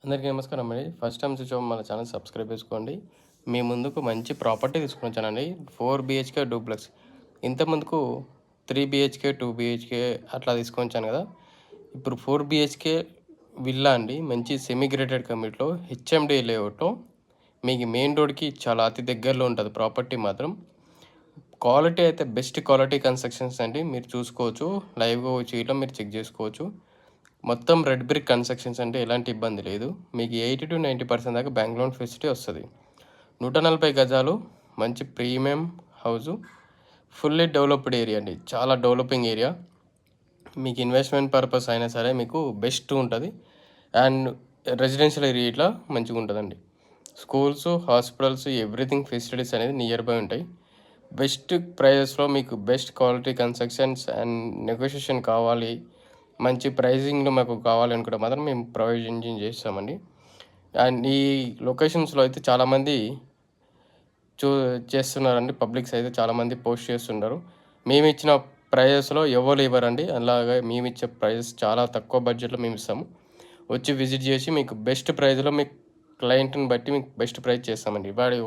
అందరికీ నమస్కారం అండి. ఫస్ట్ టైమ్ చూసేవాళ్ళు మన ఛానల్ సబ్స్క్రైబ్ చేసుకోండి. మీ ముందుకు మంచి ప్రాపర్టీ తీసుకొచ్చానండి. 4 బీహెచ్‌కే డూప్లెక్స్. ఇంతకుముందుకు 3 బీహెచ్‌కే, 2 బీహెచ్‌కే అట్లా తీసుకొచ్చాను కదా! ఇప్పుడు 4 బీహెచ్‌కే విల్లా అండి. మంచి సెమీ గ్రేటెడ్ కమ్యూనిటీలో హెచ్ఎండీ లేఅవుట్‌లో మీకు మెయిన్ రోడ్‌కి చాలా అతి దగ్గరలో ఉంటది ప్రాపర్టీ మాత్రం. క్వాలిటీ అయితే బెస్ట్ క్వాలిటీ కన్‌స్ట్రక్షన్స్ అండి. మీరు చూసుకోవచ్చు. లైవ్‌గా వచ్చి ఇట్లా మీరు చెక్ చేసుకోవచ్చు. మొత్తం రెడ్ బ్రిక్ కన్‌స్ట్రక్షన్స్ అంటే ఎలాంటి ఇబ్బంది లేదు. మీకు 80-90% దాకా బ్యాంక్ లోన్ ఫెసిలిటీ వస్తది. 140 గజాలు మంచి premium house. Fully developed area అండి. చాలా డెవలపింగ్ ఏరియా. మీకు ఇన్వెస్ట్‌మెంట్ పర్పస్ అయినా సరే మీకు బెస్ట్ ఉంటది. అండ్ రెసిడెన్షియల్ ఏరియా ఇట్లా మంచిగుంటదండి. స్కూల్స్, హాస్పిటల్స్ ఎవ్రీథింగ్ ఫెసిలిటీస్ అనేది నియర్ బై ఉంటాయి. బెస్ట్ ప్రైజెస్‌లో మీకు best quality constructions and negotiation కావాలి. మంచి ప్రైజింగ్‌లో మాకు కావాలనుకుంటే మాత్రం మేము ప్రొవిజన్ చేస్తామండి. అండ్ ఈ లొకేషన్స్‌లో అయితే చాలామంది చూ చేస్తున్నారండి. పబ్లిక్స్ అయితే చాలామంది పోస్ట్ చేస్తున్నారు. మేమిచ్చిన ప్రైజెస్‌లో ఎవరు ఇవ్వరండి. అలాగే మేమిచ్చే ప్రైజెస్ చాలా తక్కువ బడ్జెట్‌లో మేమిస్తాము. వచ్చి విజిట్ చేసి మీకు బెస్ట్ ప్రైస్‌లో మీకు క్లయింట్‌ని బట్టి మీకు బెస్ట్ ప్రైస్ చేస్తామండి. వాడు